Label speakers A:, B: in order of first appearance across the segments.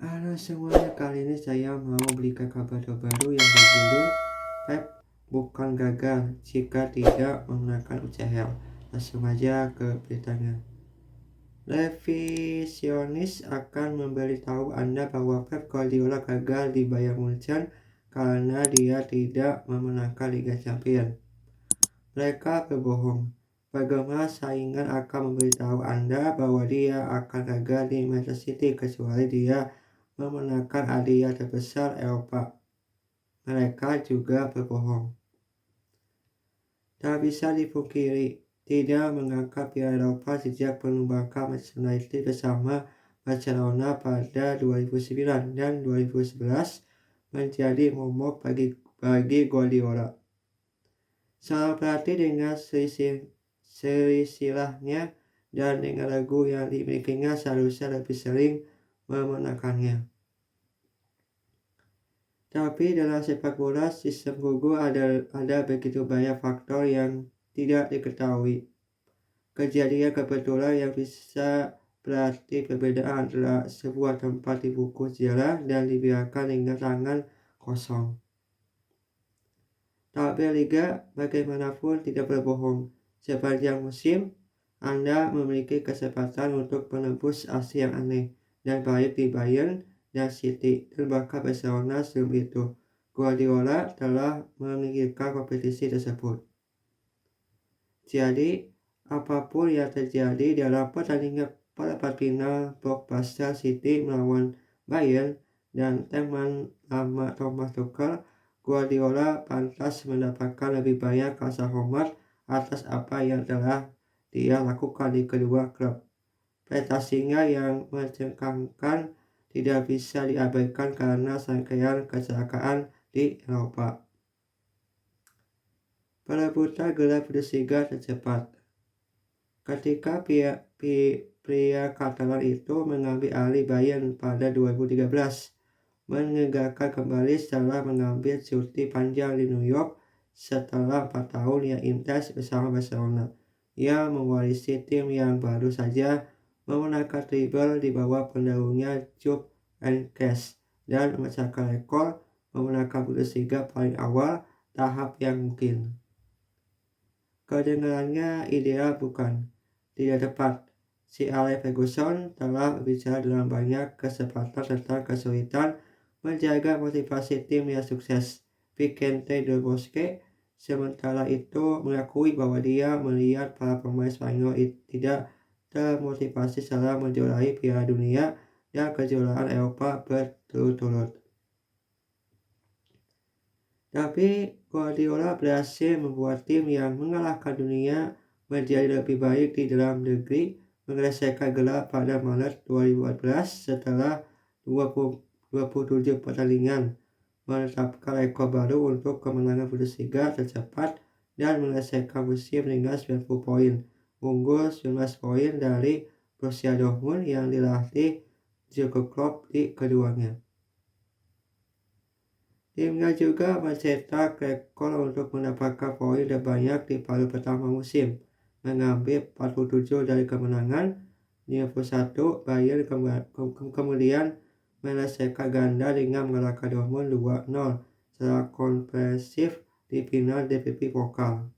A: Halo semuanya, kali ini saya mau berikan kabar terbaru yang berjudul Pep bukan gagal jika tidak menggunakan UCL. Langsung aja ke beritanya. Revisionis akan memberitahu Anda bahwa Pep Guardiola gagal di Bayern Munchen karena dia tidak memenangkan Liga Champions. Mereka berbohong. Bagaimana saingan akan memberitahu Anda bahwa dia akan gagal di Manchester City kecuali dia memenangkan hadiah terbesar Eropa. Mereka juga berbohong. Tak bisa dipungkiri, tidak mengangkat Piala Eropa sejak penumbakan Manchester United bersama Barcelona pada 2009 dan 2011 menjadi momok bagi Guardiola. Seorang pelatih dengan silsilahnya dan dengan lagu yang dimilikinya seharusnya lebih sering memenangkannya. Tapi dalam sepak bola, sistem gugur ada begitu banyak faktor yang tidak diketahui. Kejadian kebetulan yang bisa berarti perbedaan adalah sebuah tempat di buku sejarah dan dibiarkan dengan tangan kosong. Tabel Liga bagaimanapun tidak berbohong. Sepanjang musim, Anda memiliki kesempatan untuk menembus aksi yang aneh dan baik di Bayern dan City dan bahkan Barcelona sebelum itu. Guardiola telah meminggirkan kompetisi tersebut. Jadi, apapun yang terjadi dalam pertandingan perempat final blockbuster City melawan Bayern dan teman lama Thomas Tuchel, Guardiola pantas mendapatkan lebih banyak rasa hormat atas apa yang telah dia lakukan di kedua klub. Prestasinya yang mencengangkan tidak bisa diabaikan karena serangkaian kecelakaan di Eropa. Perebutan gelar Bundesliga tercepat. Ketika pria Catalan itu mengambil alih Bayern pada 2013, menegakkan kembali setelah mengambil cuti panjang di New York setelah 4 tahun yang intens bersama Barcelona. Ia mewarisi tim yang baru saja memenangkan treble di bawah pendahulunya Jupp Heynckes dan memecahkan rekor memenangkan Bundesliga paling awal tahap yang mungkin. Kedengarannya ideal bukan? Tidak tepat. Si Alex Ferguson telah berbicara dalam banyak kesempatan tentang kesulitan menjaga motivasi tim yang sukses. Vicente Del Bosque sementara itu mengakui bahwa dia melihat para pemain Spanyol tidak termotivasi setelah menjuarai Piala Dunia dan kejuaraan Eropa berturut-turut. Tapi Guardiola berhasil membuat tim yang mengalahkan dunia menjadi lebih baik di dalam negeri, menyelesaikan gelar pada Maret 2014 setelah 27 pertandingan, menetapkan rekor baru untuk kemenangan Bundesliga tercepat dan menyelesaikan musim dengan 90 poin, unggul 19 poin dari Borussia Dortmund yang dilatih Jurgen Klopp di keduanya. Timnya juga mencetak rekor untuk mendapatkan poin terbanyak di paruh pertama musim, mengambil 47 dari kemenangan, 51 Bayern kemudian menyelesaikan ganda dengan mengalahkan Dortmund 2-0 secara kompresif di final DFB Pokal.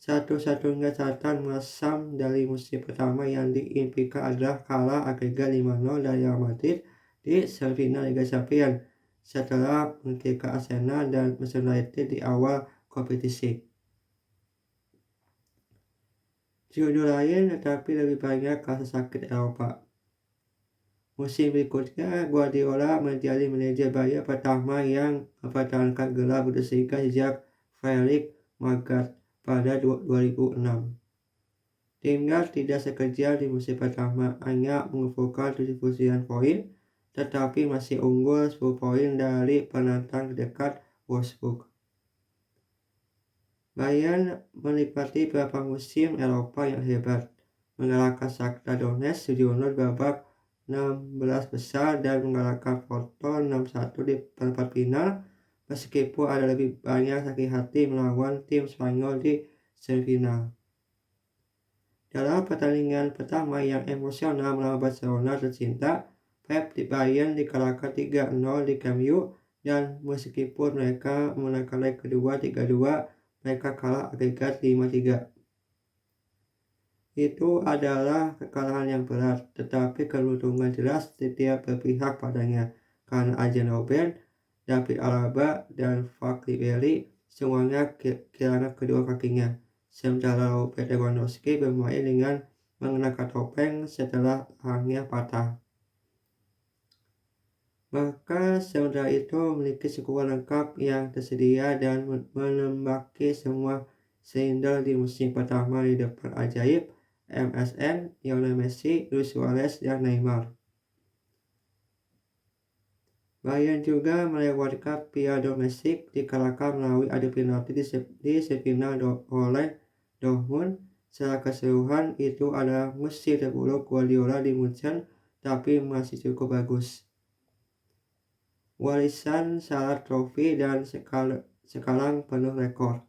A: Satu-satunya catatan masam dari musim pertama yang diimpikan adalah kalah agregat 5-0 dari Real Madrid di semifinal Liga Champions setelah menghentikan Arsenal dan Manchester United di awal kompetisi. Judul lain tetapi lebih banyak kasus sakit Eropa. Musim berikutnya, Guardiola menjadi manajer Bayern pertama yang mempertahankan gelar Bundesliga sejak Felix Magath pada 2006. Timnya tidak sekejar di musim pertama, hanya mengumpulkan 79 poin, tetapi masih unggul 10 poin dari penantang dekat Wolfsburg. Bayern menikmati beberapa musim Eropa yang hebat, mengalahkan Shakhtar Donetsk 7-0 babak 16 besar dan mengalahkan Porto 6-1 di perempat final, meskipun ada lebih banyak sakit hati melawan tim Spanyol di semifinal. Dalam pertandingan pertama yang emosional melawan Barcelona tercinta, Pep Bayern dikalahkan 3-0 di Camp Nou, dan meskipun mereka menangkan leg kedua 3-2, mereka kalah agregat 5-3. Itu adalah kekalahan yang berat, tetapi keuntungan jelas tidak berpihak padanya, karena Arjen Robben, David Alaba, dan Frank Ribery semuanya kehilangan kedua kakinya, sementara Robert Lewandowski bermain dengan mengenakan topeng setelah tangannya patah. Maka sementara itu memiliki skuad lengkap yang tersedia dan menembaki semua silinder di musim pertama di depan ajaib MSN, Lionel Messi, Luis Suarez, dan Neymar. Bayern juga melewatkan piala domestik dikalahkan melalui adu penalti di semifinal oleh Dortmund. Secara keseluruhan itu adalah musim terburuk Guardiola di Munchen, tapi masih cukup bagus. Warisan syarat trofi dan sekarang penuh rekor.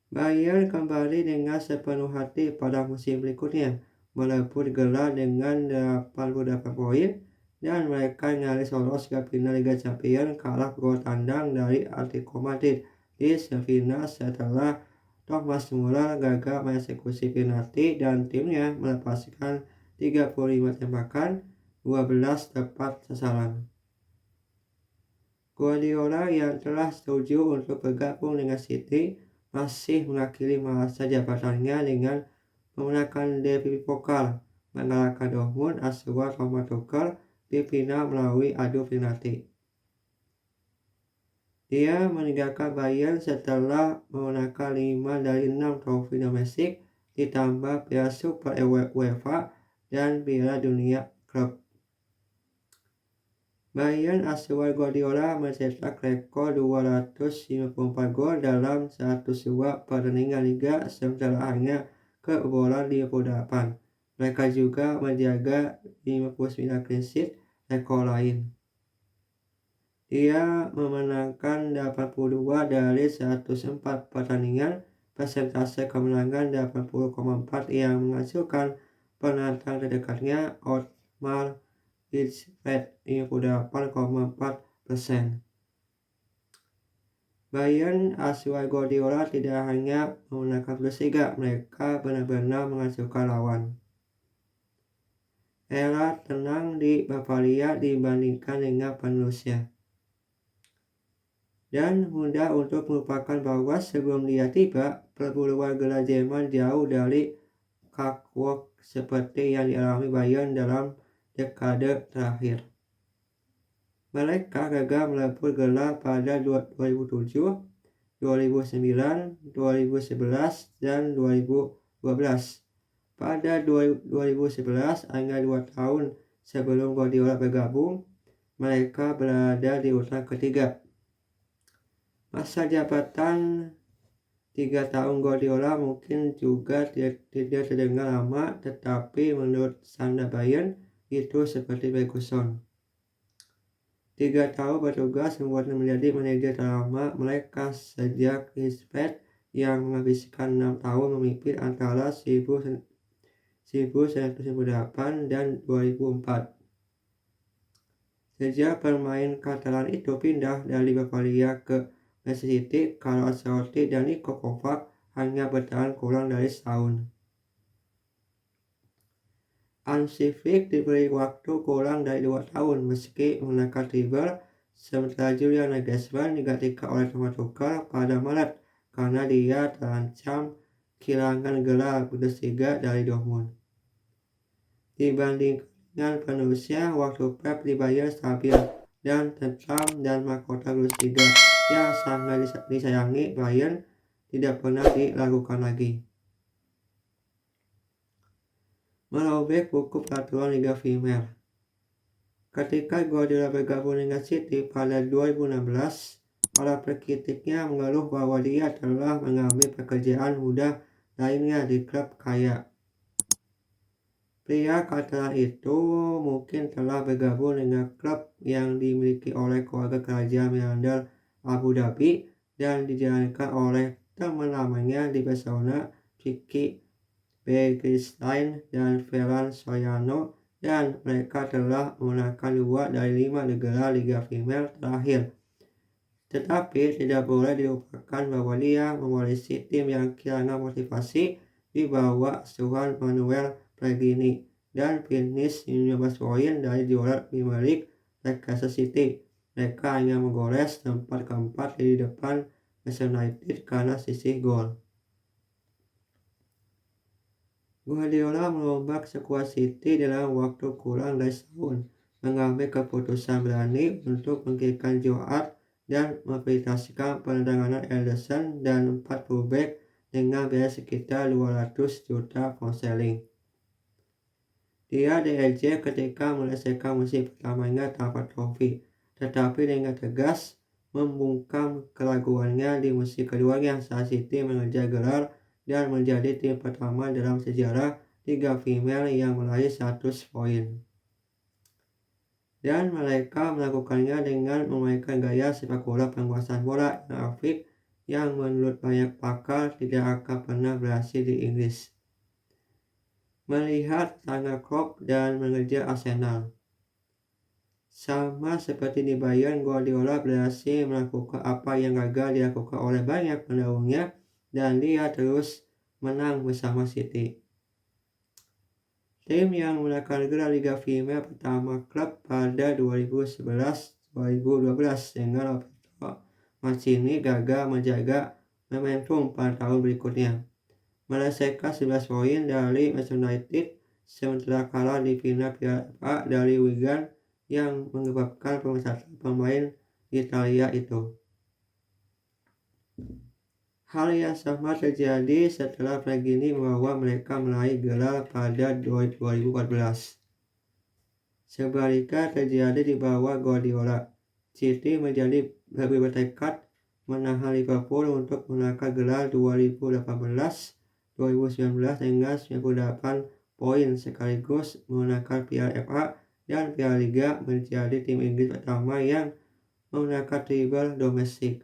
A: Bayern kembali dengan sepenuh hati pada musim berikutnya, merebut gelar dengan 88 poin, dan mereka nyaris lolos ke final Liga Champions kalah gol tandang dari Atletico Madrid di semifinal setelah Thomas Müller gagal mengeksekusi penalti dan timnya melepaskan 35 tembakan, 12 tepat sasaran. Guardiola yang telah setuju untuk bergabung dengan City masih mengakhiri masa jabatannya dengan memenangkan Derby Pokal, mengalahkan Dortmund asuhan Thomas Tuchel di final melalui adu penalti. Dia meninggalkan Bayern setelah memenangkan 5 dari 6 trofi domestik, ditambah Piala Super UEFA dan Piala Dunia Klub. Bayern asuhan Guardiola mencetak rekor 254 gol dalam 102 pertandingan liga, sementara hanya kebobolan 58. Mereka juga menjaga 59 clean sheet, rekor lain. Dia memenangkan 82 dari 104 pertandingan, persentase kemenangan 80,4 yang menghasilkan penantang terdekatnya Otmar Hitzfeld 58,4%. Bayern asuhan Guardiola tidak hanya memenangkan Bundesliga, mereka benar-benar menghancurkan lawan. Era tenang di Bavaria dibandingkan dengan penerusnya. Dan mudah untuk melupakan bahwa sebelum dia tiba, perburuan gelar Jerman jauh dari cakewalk seperti yang dialami Bayern dalam dekade terakhir. Mereka gagal merebut gelar pada 2007, 2009, 2011, dan 2012. Pada 2011, hanya 2 tahun sebelum Guardiola bergabung, mereka berada di urutan ketiga. Masa jabatan 3 tahun Guardiola mungkin juga tidak terdengar lama, tetapi menurut standar Bayern itu seperti Ferguson. 3 tahun bertugas membuatnya menjadi manajer terlama mereka sejak Hitzfeld yang menghabiskan 6 tahun memimpin antara 1998 dan 2004. Sejak pemain Catalan itu pindah dari Bavaria ke Manchester City, Carlo Ancelotti dan Niko Kovac hanya bertahan kurang dari setahun. Hansi Flick diberi waktu kurang dari 2 tahun meski menangkan treble, sementara Julian Nagelsmann digantikan oleh Thomas Tuchel pada Maret karena dia terancam kehilangan gelar Bundesliga dari Dortmund. Dibandingkan dengan penerusnya, waktu Pep di Bayern stabil dan tentram, dan mahkota Bundesliga yang sangat disayangi Bayern tidak pernah dilakukan lagi. Merobek buku peraturan Liga Primer. Ketika Guardiola bergabung dengan City pada 2016, para pengkritiknya mengeluh bahwa dia telah mengambil pekerjaan mudah lainnya di klub kaya. Pria Catalan itu mungkin telah bergabung dengan klub yang dimiliki oleh keluarga kerajaan Mirandal Abu Dhabi dan dijalankan oleh teman lamanya di Barcelona, Kiki Bergstein dan Ferran Soriano, dan mereka telah memenangkan 2 dari 5 gelar Liga Primer terakhir. Tetapi tidak boleh dilupakan bahwa dia mewarisi tim yang kehilangan motivasi di bawah asuhan Manuel Pellegrini dan finish 15 poin dari juara Premier League Leicester City. Mereka hanya menggores tempat keempat di depan Manchester United karena sisi gol. Guardiola merombak skuad City dalam waktu kurang dari setahun, mengambil keputusan berani untuk mengirimkan Joe Hart dan memprioritaskan penanganan Ederson dan 4 fullback dengan biaya sekitar 200 juta pound sterling. Dia diejek ketika menyelesaikan musim pertamanya tanpa trofi, tetapi dengan tegas membungkam keraguannya di musim keduanya saat City mengejar gelar dan menjadi tim pertama dalam sejarah Liga Primer yang meraih 100 poin. Dan mereka melakukannya dengan memainkan gaya sepak bola penguasaan bola yang apik yang menurut banyak pakar tidak akan pernah berhasil di Inggris. Melihat Tangan Klopp dan mengejar Arsenal. Sama seperti di Bayern, Guardiola berhasil melakukan apa yang gagal dilakukan oleh banyak pendahulunya dan dia terus menang bersama City. Tim yang menangkan gelar Liga Primer pertama klub pada 2011-2012 dengan Roberto Mancini gagal menjaga momentum pada tahun berikutnya, menyelesaikan 11 poin dari Manchester United sementara kalah di final Piala FA dari Wigan yang menyebabkan pemecatan pemain Italia itu. Hal yang sama terjadi setelah Pellegrini membawa mereka meraih gelar pada 2014. Sebaliknya terjadi di bawah Guardiola. City menjadi lebih bertekad menahan Liverpool untuk menangkan gelar 2018-2019 dengan 98 poin sekaligus memenangkan Piala FA dan Piala Liga, menjadi tim Inggris pertama yang memenangkan treble domestik.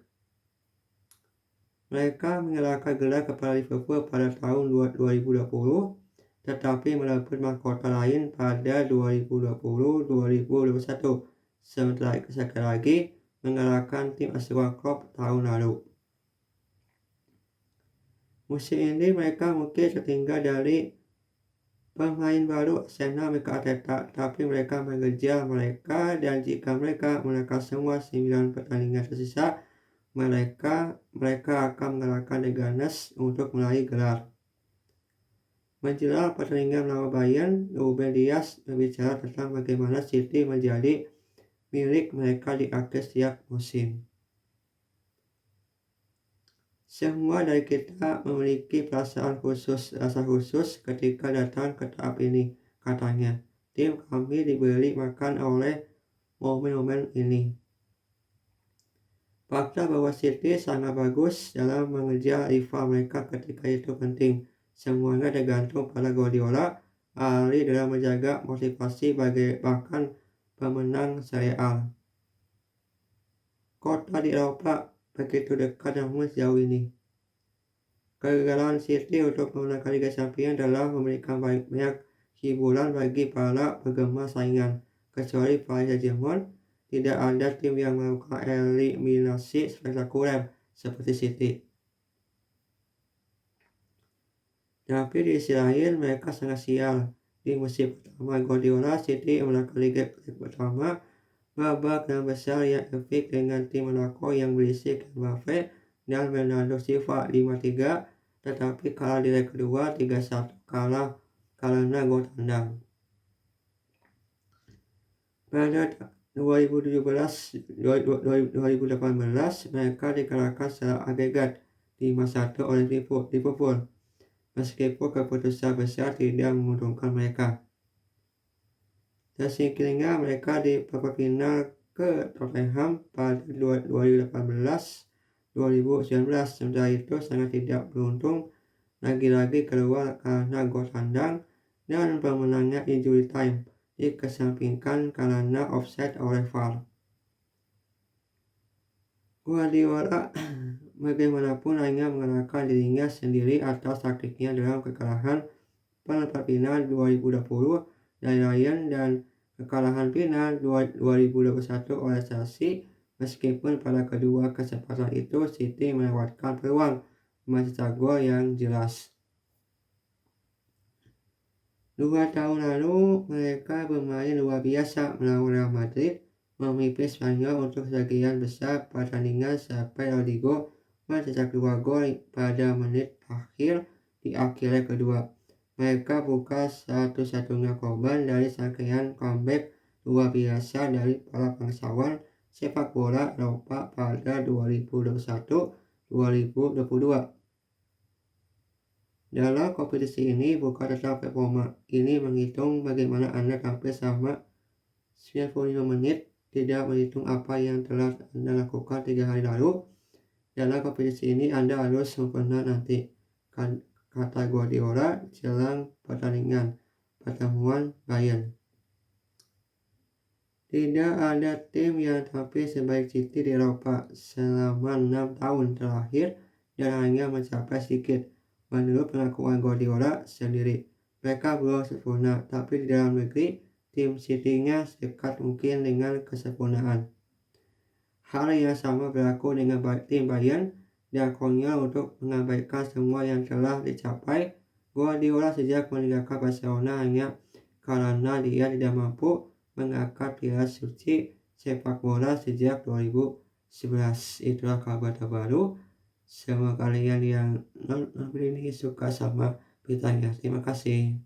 A: Mereka mengalahkan gelar kepada Liverpool pada tahun 2020, tetapi merebut mahkota lain pada 2020-2021, sementara sekali lagi mengalahkan tim asuhan Klopp tahun lalu. Musim ini mereka mungkin tertinggal dari pemain baru Arsenal Mikel Arteta, tapi mereka mengejar mereka dan jika mereka menangkan semua 9 pertandingan tersisa, mereka akan mengalahkan The Gunners untuk meraih gelar. Menjelang pertandingan melawan Bayern, Ruben Dias berbicara tentang bagaimana City menjadi milik mereka di akhir setiap musim. Semua dari kita memiliki rasa khusus ketika datang ke tahap ini, katanya. Tim kami diberi makan oleh momen-momen ini. Fakta bahwa City sangat bagus dalam mengejar rival mereka ketika itu penting. Semuanya tergantung pada Guardiola, ahli dalam menjaga motivasi bahkan pemenang Serie A. Kota di Eropa begitu dekat namun sejauh ini. Kegagalan City untuk memenangkan Liga Champions telah memberikan banyak hiburan bagi para penggemar saingan, kecuali Paris Saint-Germain. Tidak ada tim yang melakukan eliminasi spektakuler seperti City. Tapi di sisi lain mereka sangat sial. Di musim pertama Guardiola, City menangkan Liga pertama babak yang besar yang epik dengan tim Monaco yang berisi Mbappe dan Bernardo Silva 5-3, tetapi kalah di leg kedua 3-1 kalah karena gol tandang. Pada 2017-2018 mereka dikalahkan secara agregat 5-1 oleh Liverpool, meskipun keputusan besar tidak menguntungkan mereka. Tersingkirnya mereka di babak final ke Tottenham pada 2018-2019, sementara itu sangat tidak beruntung, lagi-lagi keluar karena gol tandang dan pemenangnya injury time dikesampingkan karena offside oleh VAR. Guardiola bagaimanapun hanya mengalahkan dirinya sendiri atas taktiknya dalam kekalahan perempat final 2020 dari Bayern dan kekalahan final 2021 oleh Chelsea. Meskipun pada kedua kesempatan itu City melewatkan peluang mencetak gol yang jelas. 2 tahun lalu mereka bermain luar biasa melawan Real Madrid, memimpin Spanyol untuk sebagian besar pertandingan sampai Rodrigo mencetak 2 gol pada menit akhir di akhir leg kedua. Mereka bukan satu-satunya korban dari serangkaian comeback luar biasa dari para bangsawan sepak bola Eropa pada 2021-2022. Dalam kompetisi ini bukan tentang performa, ini menghitung bagaimana Anda tampil selama 95 menit, tidak menghitung apa yang telah Anda lakukan 3 hari lalu. Dalam kompetisi ini Anda harus sempurna nanti, kata Guardiola jelang pertandingan pertemuan Bayern. Tidak ada tim yang tampil sebaik City di Eropa selama 6 tahun terakhir dan hanya mencapai sedikit. Menurut pengakuan Guardiola sendiri, mereka belum sempurna, tapi di dalam negeri, tim City-nya dekat mungkin dengan kesempurnaan. Hal yang sama berlaku dengan tim Bayern, dan konyol untuk mengabaikan semua yang telah dicapai. Guardiola sejak meninggalkan Barcelona hanya karena dia tidak mampu mengangkat piala suci sepak bola sejak 2011. Itulah kabar terbaru. Semoga kalian yang nonton ini suka sama beritanya. Terima kasih.